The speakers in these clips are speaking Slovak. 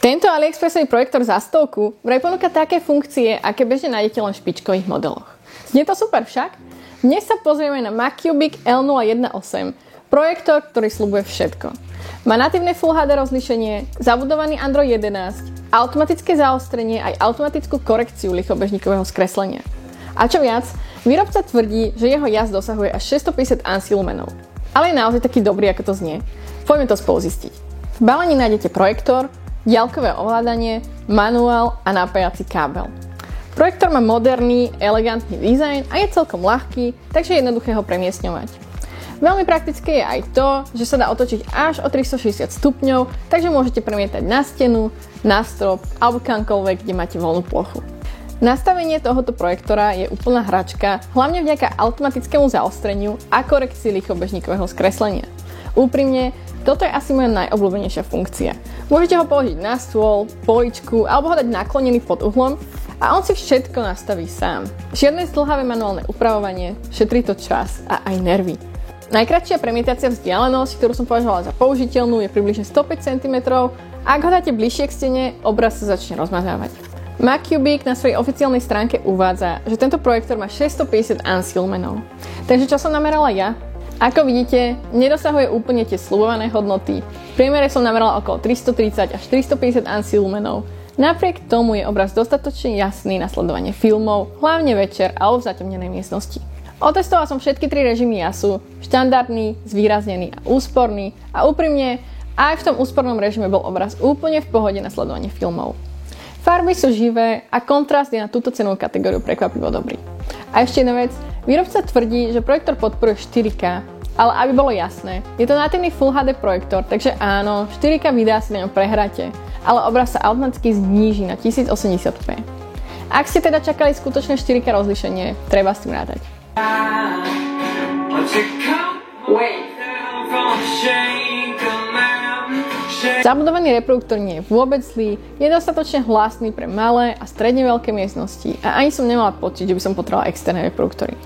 Tento AliExpressový projektor za 100 vraj ponúka také funkcie, aké bežne nájdete len v špičkových modeloch. Znie to super však? Dnes sa pozrieme na MacCubic L018, projektor, ktorý sľubuje všetko. Má natívne Full HD rozlíšenie, zabudovaný Android 11, automatické zaostrenie aj automatickú korekciu lichobežníkového skreslenia. A čo viac, výrobca tvrdí, že jeho jazd dosahuje až 650 ANSI lumenov. Ale je naozaj taký dobrý, ako to znie. Poďme to spolu zistiť. V balení nájdete projektor, diaľkové ovládanie, manuál a napájací kábel. Projektor má moderný, elegantný dizajn a je celkom ľahký, takže je jednoduché ho premiestňovať. Veľmi praktické je aj to, že sa dá otočiť až o 360 stupňov, takže môžete premietať na stenu, na strop alebo kamkoľvek, kde máte voľnú plochu. Nastavenie tohoto projektora je úplná hračka, hlavne vďaka automatickému zaostreniu a korekcii lichobežníkového skreslenia. Úprimne, toto je asi moja najobľúbenejšia funkcia. Môžete ho položiť na stôl, poličku alebo ho dať naklonený pod uhlom a on si všetko nastaví sám. Žiadne zdĺhavé manuálne upravovanie, šetrí to čas a aj nervy. Najkratšia premietacia vzdialenosť, ktorú som považovala za použiteľnú, je približne 105 cm. Ak ho dáte bližšie k stene, obraz sa začne rozmazávať. MacCubic na svojej oficiálnej stránke uvádza, že tento projektor má 650 ANSI lumenov. Takže čo som namerala ja? Ako vidíte, nedosahuje úplne tie sľubované hodnoty. V priemere som namerala okolo 330 až 450 ANSI lumenov. Napriek tomu je obraz dostatočne jasný na sledovanie filmov, hlavne večer alebo v zatemnenej miestnosti. Otestovala som všetky 3 režimy jasu, štandardný, zvýraznený a úsporný a úprimne, aj v tom úspornom režime bol obraz úplne v pohode na sledovanie filmov. Farby sú živé a kontrast je na túto cenovú kategóriu prekvapivo dobrý. A ešte jedna vec, výrobca tvrdí, že projektor podporuje 4K, ale aby bolo jasné, je to natívny Full HD projektor, takže áno, 4K videa si na ňom prehráte, ale obraz sa automaticky zníži na 1080p. Ak ste teda čakali skutočné 4K rozlíšenie, treba s tým rátať. Zabudovaný reproduktor nie je vôbec zlý, je dostatočne hlasný pre malé a stredne veľké miestnosti a ani som nemala pocit, že by som potrebovala externé reproduktory.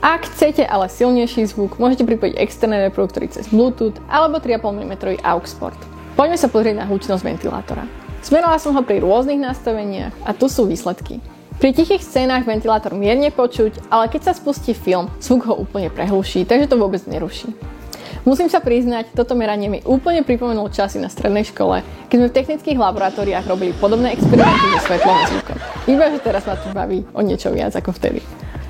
Ak chcete ale silnejší zvuk, môžete pripojiť externé reproduktory cez Bluetooth alebo 3,5 mm AUX port. Poďme sa pozrieť na hlučnosť ventilátora. Zmerala som ho pri rôznych nastaveniach a tu sú výsledky. Pri tichých scénach ventilátor mierne počuť, ale keď sa spustí film, zvuk ho úplne prehluší, takže to vôbec neruší. Musím sa priznať, toto meranie mi úplne pripomenulo časy na strednej škole, keď sme v technických laboratóriách robili podobné experimenty so svetlom a zvukom. Iba že teraz ma to baví o niečo viac ako vtedy.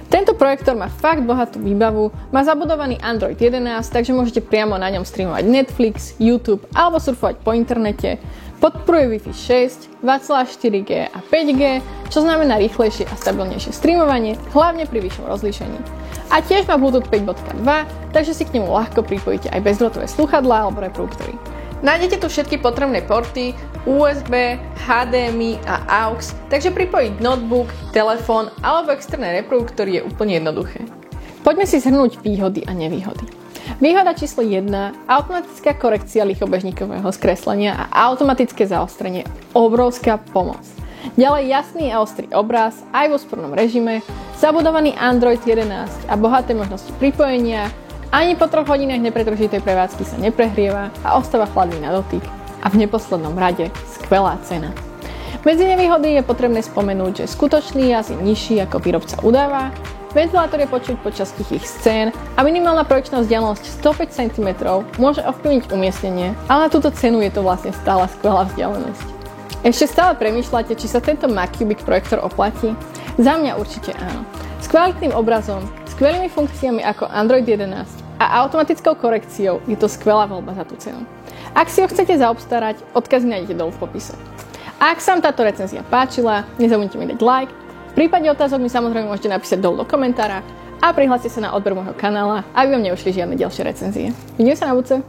Tento projektor má fakt bohatú výbavu, má zabudovaný Android 11, takže môžete priamo na ňom streamovať Netflix, YouTube alebo surfovať po internete. Podporuje Wi-Fi 6, 2.4G a 5G, čo znamená rýchlejšie a stabilnejšie streamovanie, hlavne pri vyššom rozlíšení. A tiež má Bluetooth 5.2, takže si k nemu ľahko pripojíte aj bezdrôtové slúchadlá alebo reproduktory. Nájdete tu všetky potrebné porty, USB, HDMI a AUX, takže pripojiť notebook, telefón alebo externé reproduktory je úplne jednoduché. Poďme si zhrnúť výhody a nevýhody. Výhoda číslo 1, automatická korekcia lichobežníkového skreslenia a automatické zaostrenie, obrovská pomoc. Ďalej jasný a ostrý obraz aj v úspornom režime, zabudovaný Android 11 a bohaté možnosti pripojenia, ani po 3 hodinách nepretržitej prevádzky sa neprehrieva a ostáva chladný na dotyk. A v neposlednom rade skvelá cena. Medzi nevýhody je potrebné spomenúť, že skutočný jas je nižší ako výrobca udáva, ventilátor je počuť počas tichých scén a minimálna projekčná vzdialenosť 105 cm môže ovplyvniť umiestnenie, ale na túto cenu je to vlastne stále skvelá vzdialenosť. Ešte stále premýšľate, či sa tento MacCubic projektor oplatí? Za mňa určite áno. S kvalitným obrazom, skvelými funkciami ako Android 11 a automatickou korekciou je to skvelá voľba za tú cenu. Ak si ho chcete zaobstarať, odkazy nájdete dolu v popise. A ak sa vám táto recenzia páčila, nezabudnite mi dať like. V prípade otázok mi samozrejme môžete napísať dolu do komentára a prihláste sa na odber môjho kanála, aby vám neušli žiadne ďalšie recenzie. Vidíme sa na budúce.